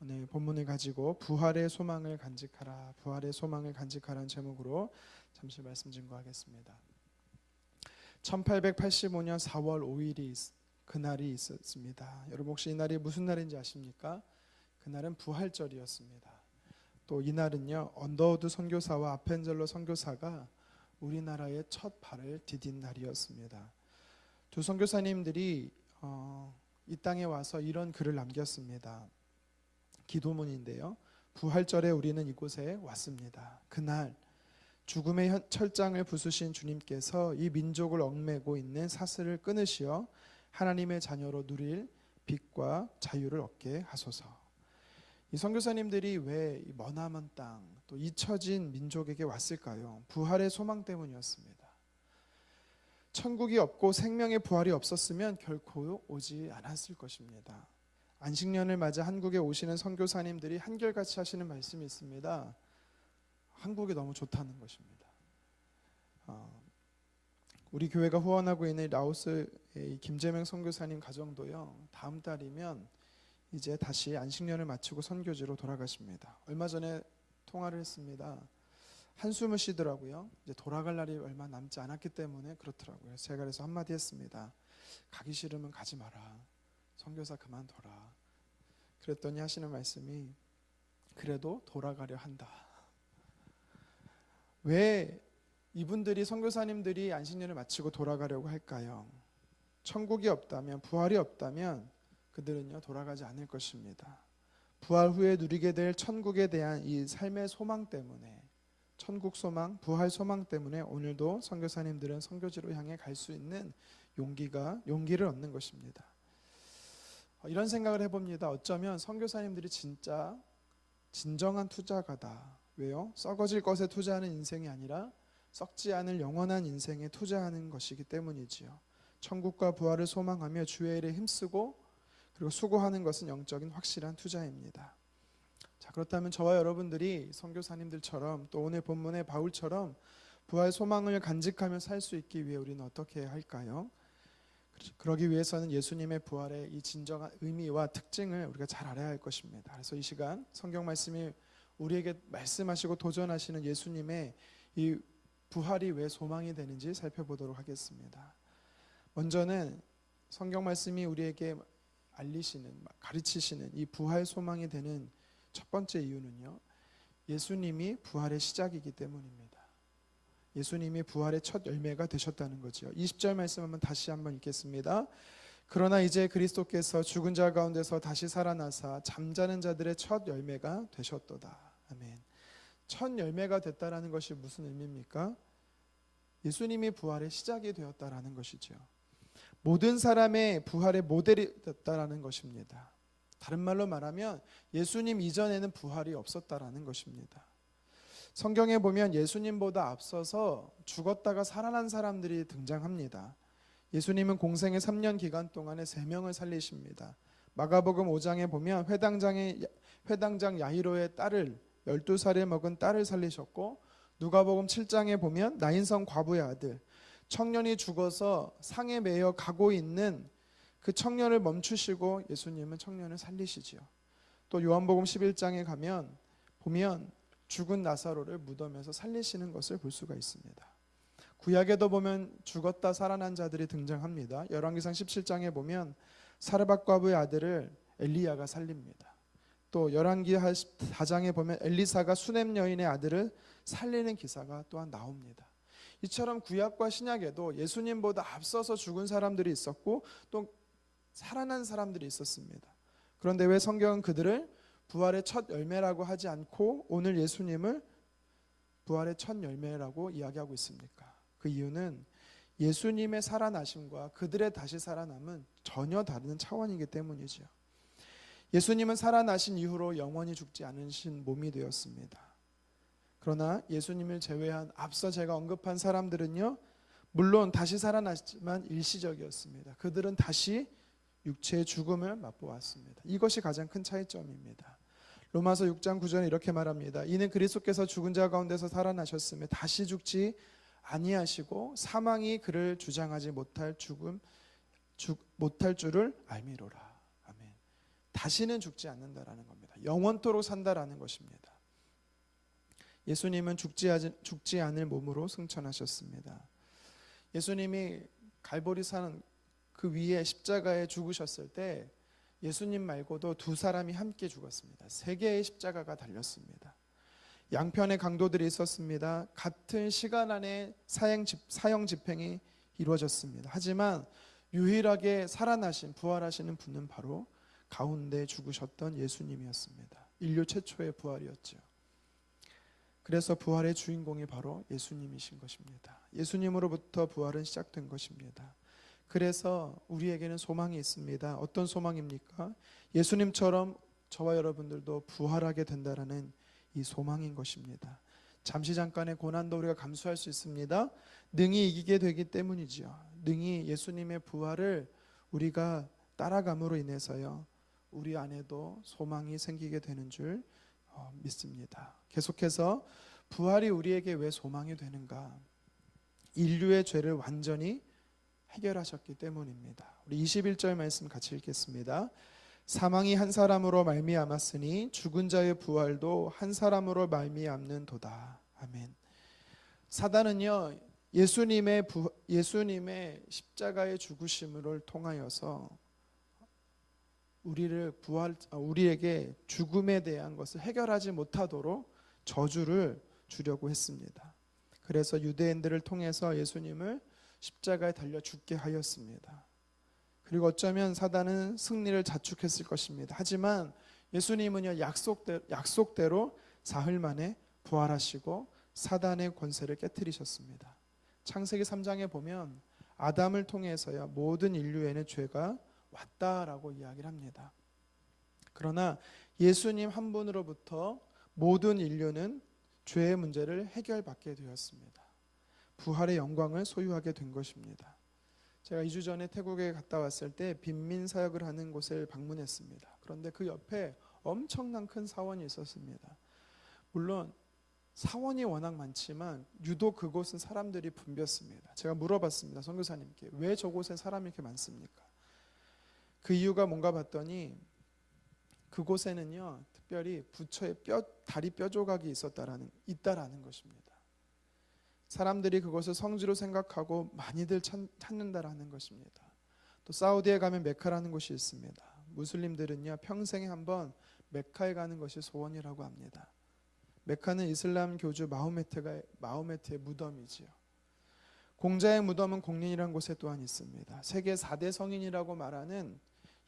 오늘 본문을 가지고 부활의 소망을 간직하라, 부활의 소망을 간직하라는 제목으로 잠시 말씀 증거하겠습니다. 1885년 4월 5일이 그날이 있었습니다. 여러분 혹시 이 날이 무슨 날인지 아십니까? 그날은 부활절이었습니다. 또 이날은요, 언더우드 선교사와 아펜젤러 선교사가 우리나라의 첫 발을 디딘 날이었습니다. 두 선교사님들이 이 땅에 와서 이런 글을 남겼습니다. 기도문인데요. 부활절에 우리는 이곳에 왔습니다. 그날 죽음의 철장을 부수신 주님께서 이 민족을 얽매고 있는 사슬을 끊으시어 하나님의 자녀로 누릴 빛과 자유를 얻게 하소서. 이 선교사님들이 왜 머나먼 땅, 또 잊혀진 민족에게 왔을까요? 부활의 소망 때문이었습니다. 천국이 없고 생명의 부활이 없었으면 결코 오지 않았을 것입니다. 안식년을 맞아 한국에 오시는 선교사님들이 한결같이 하시는 말씀이 있습니다. 한국이 너무 좋다는 것입니다. 우리 교회가 후원하고 있는 라오스의 김재명 선교사님 가정도요, 다음 달이면 이제 다시 안식년을 마치고 선교지로 돌아가십니다. 얼마 전에 통화를 했습니다. 한숨을 쉬더라고요. 이제 돌아갈 날이 얼마 남지 않았기 때문에 그렇더라고요. 제가 그래서 한마디 했습니다. 가기 싫으면 가지 마라. 선교사 그만둬라. 그랬더니 하시는 말씀이 그래도 돌아가려 한다. 왜 이분들이 선교사님들이 안식년을 마치고 돌아가려고 할까요? 천국이 없다면, 부활이 없다면 그들은요 돌아가지 않을 것입니다. 부활 후에 누리게 될 천국에 대한 이 삶의 소망 때문에, 천국 소망, 부활 소망 때문에 오늘도 선교사님들은 선교지로 향해 갈 수 있는 용기를 얻는 것입니다. 이런 생각을 해봅니다. 어쩌면 선교사님들이 진짜 진정한 투자가다. 왜요? 썩어질 것에 투자하는 인생이 아니라 썩지 않을 영원한 인생에 투자하는 것이기 때문이지요. 천국과 부활을 소망하며 주의 일에 힘쓰고 그리고 수고하는 것은 영적인 확실한 투자입니다. 자, 그렇다면 저와 여러분들이 선교사님들처럼 또 오늘 본문의 바울처럼 부활 소망을 간직하며 살 수 있기 위해 우리는 어떻게 해야 할까요? 그러기 위해서는 예수님의 부활의 이 진정한 의미와 특징을 우리가 잘 알아야 할 것입니다. 그래서 이 시간 성경 말씀이 우리에게 말씀하시고 도전하시는 예수님의 이 부활이 왜 소망이 되는지 살펴보도록 하겠습니다. 먼저는 성경 말씀이 우리에게 가르치시는 이 부활 소망이 되는 첫 번째 이유는요, 예수님이 부활의 시작이기 때문입니다. 예수님이 부활의 첫 열매가 되셨다는 거죠. 20절 말씀 한번 다시 한번 읽겠습니다. 그러나 이제 그리스도께서 죽은 자 가운데서 다시 살아나사 잠자는 자들의 첫 열매가 되셨도다. 아멘. 첫 열매가 됐다라는 것이 무슨 의미입니까? 예수님이 부활의 시작이 되었다라는 것이죠. 모든 사람의 부활의 모델이 됐다라는 것입니다. 다른 말로 말하면 예수님 이전에는 부활이 없었다라는 것입니다. 성경에 보면 예수님보다 앞서서 죽었다가 살아난 사람들이 등장합니다. 예수님은 공생의 3년 기간 동안에 3명을 살리십니다. 마가복음 5장에 보면 회당장 야이로의 딸을 12살에 먹은 딸을 살리셨고, 누가복음 7장에 보면 나인성 과부의 아들, 청년이 죽어서 상에 매여 가고 있는 그 청년을 멈추시고 예수님은 청년을 살리시지요. 또 요한복음 11장에 가면 보면 죽은 나사로를 무덤에서 살리시는 것을 볼 수가 있습니다. 구약에도 보면 죽었다 살아난 자들이 등장합니다. 열왕기상 17장에 보면 사르밧 과부의 아들을 엘리야가 살립니다. 또 열왕기 4장에 보면 엘리사가 수넴 여인의 아들을 살리는 기사가 또한 나옵니다. 이처럼 구약과 신약에도 예수님보다 앞서서 죽은 사람들이 있었고 또 살아난 사람들이 있었습니다. 그런데 왜 성경은 그들을 부활의 첫 열매라고 하지 않고 오늘 예수님을 부활의 첫 열매라고 이야기하고 있습니까? 그 이유는 예수님의 살아나심과 그들의 다시 살아남은 전혀 다른 차원이기 때문이죠. 예수님은 살아나신 이후로 영원히 죽지 않으신 몸이 되었습니다. 그러나 예수님을 제외한 앞서 제가 언급한 사람들은요, 물론 다시 살아났지만 일시적이었습니다. 그들은 다시 육체의 죽음을 맛보았습니다. 이것이 가장 큰 차이점입니다. 로마서 6장 9절에 이렇게 말합니다. 이는 그리스도께서 죽은 자 가운데서 살아나셨으며 다시 죽지 아니하시고 사망이 그를 주장하지 못할 줄을 알미로라. 아멘. 다시는 죽지 않는다라는 겁니다. 영원토록 산다라는 것입니다. 예수님은 죽지 않을 몸으로 승천하셨습니다. 예수님이 갈보리산 그 위에 십자가에 죽으셨을 때 예수님 말고도 두 사람이 함께 죽었습니다. 세 개의 십자가가 달렸습니다. 양편의 강도들이 있었습니다. 같은 시간 안에 사형 집행이 이루어졌습니다. 하지만 유일하게 살아나신 부활하시는 분은 바로 가운데 죽으셨던 예수님이었습니다. 인류 최초의 부활이었죠. 그래서 부활의 주인공이 바로 예수님이신 것입니다. 예수님으로부터 부활은 시작된 것입니다. 그래서 우리에게는 소망이 있습니다. 어떤 소망입니까? 예수님처럼 저와 여러분들도 부활하게 된다라는 이 소망인 것입니다. 잠시 잠깐의 고난도 우리가 감수할 수 있습니다. 능히 이기게 되기 때문이지요. 능히 예수님의 부활을 우리가 따라감으로 인해서요, 우리 안에도 소망이 생기게 되는 줄 믿습니다. 계속해서 부활이 우리에게 왜 소망이 되는가? 인류의 죄를 완전히 해결하셨기 때문입니다. 우리 21절 말씀 같이 읽겠습니다. 사망이 한 사람으로 말미암았으니 죽은 자의 부활도 한 사람으로 말미암는도다. 아멘. 사단은요, 예수님의 십자가의 죽으심을 통하여서 우리에게 죽음에 대한 것을 해결하지 못하도록 저주를 주려고 했습니다. 그래서 유대인들을 통해서 예수님을 십자가에 달려 죽게 하였습니다. 그리고 어쩌면 사단은 승리를 자축했을 것입니다. 하지만 예수님은요, 약속대로 사흘 만에 부활하시고 사단의 권세를 깨뜨리셨습니다. 창세기 3장에 보면 아담을 통해서요, 모든 인류에는 죄가 왔다라고 이야기를 합니다. 그러나 예수님 한 분으로부터 모든 인류는 죄의 문제를 해결받게 되었습니다. 부활의 영광을 소유하게 된 것입니다. 제가 2주 전에 태국에 갔다 왔을 때 빈민 사역을 하는 곳을 방문했습니다. 그런데 그 옆에 엄청난 큰 사원이 있었습니다. 물론 사원이 워낙 많지만 유독 그곳은 사람들이 붐볐습니다. 제가 물어봤습니다. 선교사님께, 왜 저곳에 사람이 이렇게 많습니까? 그 이유가 뭔가 봤더니 그곳에는요, 특별히 부처의 다리 뼈 조각이 있다라는 것입니다. 사람들이 그것을 성지로 생각하고 많이들 찾는다라는 것입니다. 또 사우디에 가면 메카라는 곳이 있습니다. 무슬림들은요, 평생에 한번 메카에 가는 것이 소원이라고 합니다. 메카는 이슬람 교주 마호메트의 무덤이지요. 공자의 무덤은 공린이라는 곳에 또한 있습니다. 세계 4대 성인이라고 말하는,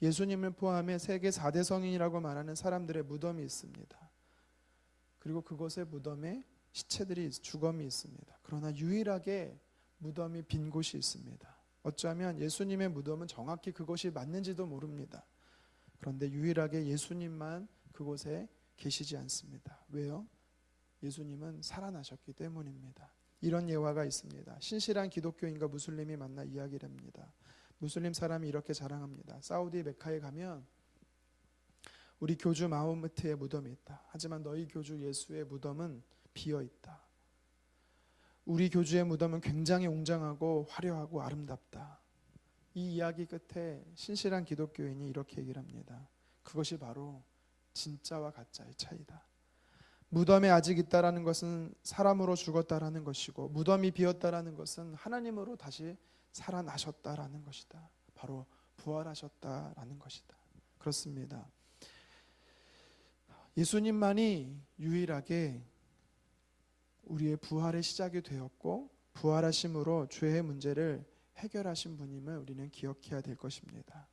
예수님을 포함해 세계 4대 성인이라고 말하는 사람들의 무덤이 있습니다. 그리고 그곳의 무덤에 주검이 있습니다. 그러나 유일하게 무덤이 빈 곳이 있습니다. 어쩌면 예수님의 무덤은 정확히 그곳이 맞는지도 모릅니다. 그런데 유일하게 예수님만 그곳에 계시지 않습니다. 왜요? 예수님은 살아나셨기 때문입니다. 이런 예화가 있습니다. 신실한 기독교인과 무슬림이 만나 이야기를 합니다. 무슬림 사람이 이렇게 자랑합니다. 사우디 메카에 가면 우리 교주 마호메트의 무덤이 있다. 하지만 너희 교주 예수의 무덤은 비어 있다. 우리 교주의 무덤은 굉장히 웅장하고 화려하고 아름답다. 이 이야기 끝에 신실한 기독교인이 이렇게 얘기를 합니다. 그것이 바로 진짜와 가짜의 차이다. 무덤에 아직 있다라는 것은 사람으로 죽었다라는 것이고, 무덤이 비었다라는 것은 하나님으로 다시 살아나셨다라는 것이다. 바로 부활하셨다라는 것이다. 그렇습니다. 예수님만이 유일하게 우리의 부활의 시작이 되었고, 부활하심으로 죄의 문제를 해결하신 분임을 우리는 기억해야 될 것입니다.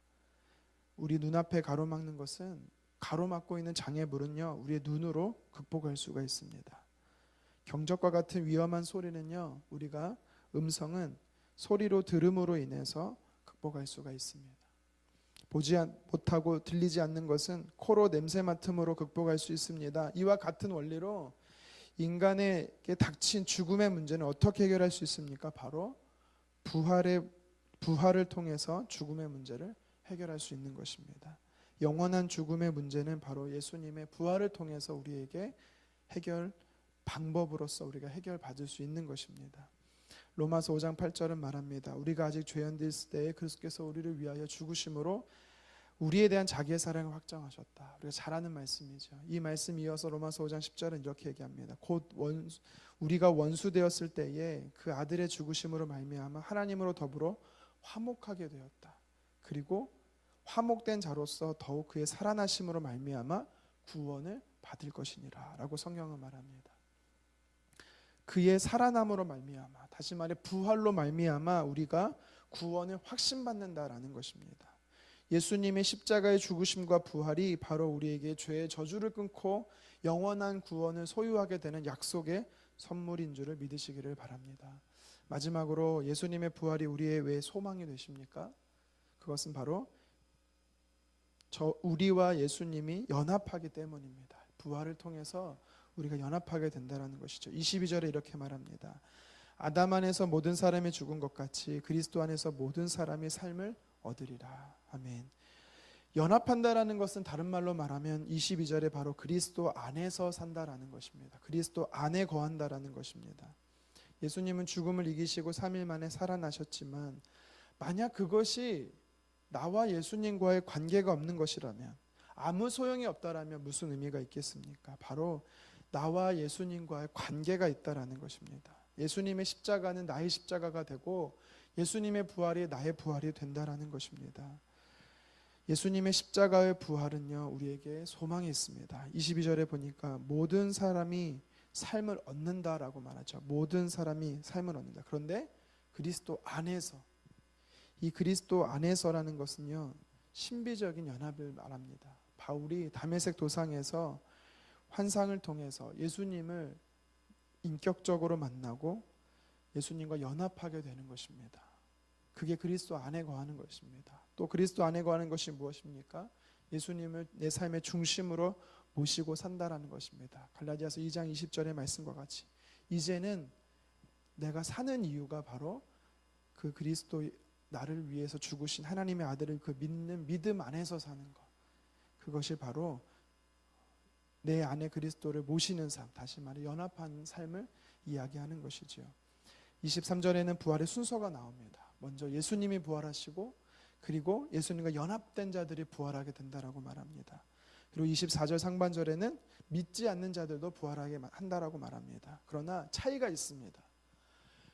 우리 눈앞에 가로막는 것은, 가로막고 있는 장애물은요, 우리의 눈으로 극복할 수가 있습니다. 경적과 같은 위험한 소리는요, 음성은 소리로 들음으로 인해서 극복할 수가 있습니다. 보지 못하고 들리지 않는 것은 코로 냄새 맡음으로 극복할 수 있습니다. 이와 같은 원리로 인간에게 닥친 죽음의 문제는 어떻게 해결할 수 있습니까? 바로 부활을 통해서 죽음의 문제를 해결할 수 있는 것입니다. 영원한 죽음의 문제는 바로 예수님의 부활을 통해서 우리에게 방법으로서 우리가 해결받을 수 있는 것입니다. 로마서 5장 8절은 말합니다. 우리가 아직 죄인되었을 때에 그리스도께서 우리를 위하여 죽으심으로 우리에 대한 자기의 사랑을 확정하셨다. 우리가 잘 아는 말씀이죠. 이 말씀 이어서 로마서 5장 10절은 이렇게 얘기합니다. 곧 우리가 원수 되었을 때에 그 아들의 죽으심으로 말미암아 하나님으로 더불어 화목하게 되었다. 그리고 화목된 자로서 더욱 그의 살아나심으로 말미암아 구원을 받을 것이니라 라고 성경은 말합니다. 그의 살아남으로 말미암아, 다시 말해 부활로 말미암아 우리가 구원을 확신받는다라는 것입니다. 예수님의 십자가의 죽으심과 부활이 바로 우리에게 죄의 저주를 끊고 영원한 구원을 소유하게 되는 약속의 선물인 줄을 믿으시기를 바랍니다. 마지막으로 예수님의 부활이 우리의 왜 소망이 되십니까? 그것은 바로 우리와 예수님이 연합하기 때문입니다. 부활을 통해서 우리가 연합하게 된다는 것이죠. 22절에 이렇게 말합니다. 아담 안에서 모든 사람이 죽은 것 같이 그리스도 안에서 모든 사람이 삶을 얻으리라. 아멘. 연합한다라는 것은 다른 말로 말하면 22절에 바로 그리스도 안에서 산다라는 것입니다. 그리스도 안에 거한다라는 것입니다. 예수님은 죽음을 이기시고 3일 만에 살아나셨지만 만약 그것이 나와 예수님과의 관계가 없는 것이라면, 아무 소용이 없다라면 무슨 의미가 있겠습니까? 바로 나와 예수님과의 관계가 있다라는 것입니다. 예수님의 십자가는 나의 십자가가 되고 예수님의 부활이 나의 부활이 된다라는 것입니다. 예수님의 십자가의 부활은요, 우리에게 소망이 있습니다. 22절에 보니까 모든 사람이 삶을 얻는다라고 말하죠. 모든 사람이 삶을 얻는다. 그런데 그리스도 안에서, 이 그리스도 안에서라는 것은요, 신비적인 연합을 말합니다. 바울이 다메섹 도상에서 환상을 통해서 예수님을 인격적으로 만나고 예수님과 연합하게 되는 것입니다. 그게 그리스도 안에 거하는 것입니다. 또 그리스도 안에 거하는 것이 무엇입니까? 예수님을 내 삶의 중심으로 모시고 산다라는 것입니다. 갈라디아서 2장 20절의 말씀과 같이 이제는 내가 사는 이유가 바로 그 그리스도 나를 위해서 죽으신 하나님의 아들을 그 믿는 믿음 안에서 사는 것, 그것이 바로 내 안에 그리스도를 모시는 삶, 다시 말해 연합한 삶을 이야기하는 것이지요. 23절에는 부활의 순서가 나옵니다. 먼저 예수님이 부활하시고 그리고 예수님과 연합된 자들이 부활하게 된다라고 말합니다. 그리고 24절 상반절에는 믿지 않는 자들도 부활하게 한다라고 말합니다. 그러나 차이가 있습니다.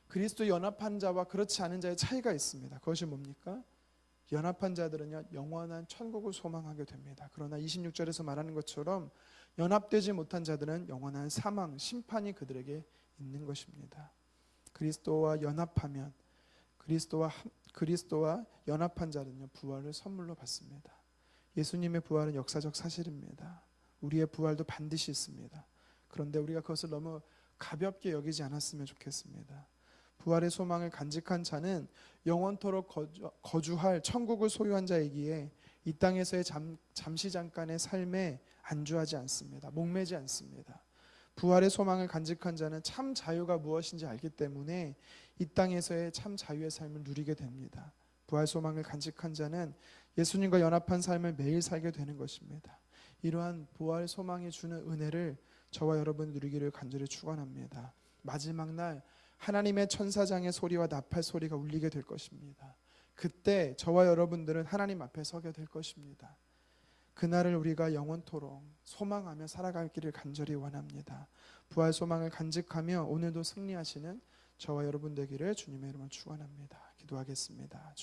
그리스도 연합한 자와 그렇지 않은 자의 차이가 있습니다. 그것이 뭡니까? 연합한 자들은요, 영원한 천국을 소망하게 됩니다. 그러나 26절에서 말하는 것처럼 연합되지 못한 자들은 영원한 사망, 심판이 그들에게 있는 것입니다. 그리스도와 연합하면, 그리스도와 연합한 자는요, 부활을 선물로 받습니다. 예수님의 부활은 역사적 사실입니다. 우리의 부활도 반드시 있습니다. 그런데 우리가 그것을 너무 가볍게 여기지 않았으면 좋겠습니다. 부활의 소망을 간직한 자는 영원토록 거주할 천국을 소유한 자이기에 이 땅에서의 잠시 잠깐의 삶에 안주하지 않습니다. 목매지 않습니다. 부활의 소망을 간직한 자는 참 자유가 무엇인지 알기 때문에 이 땅에서의 참 자유의 삶을 누리게 됩니다. 부활 소망을 간직한 자는 예수님과 연합한 삶을 매일 살게 되는 것입니다. 이러한 부활 소망이 주는 은혜를 저와 여러분 누리기를 간절히 축원합니다. 마지막 날 하나님의 천사장의 소리와 나팔 소리가 울리게 될 것입니다. 그때 저와 여러분들은 하나님 앞에 서게 될 것입니다. 그날을 우리가 영원토록 소망하며 살아가기를 간절히 원합니다. 부활 소망을 간직하며 오늘도 승리하시는 저와 여러분 되기를 주님의 이름으로 축원합니다. 기도하겠습니다.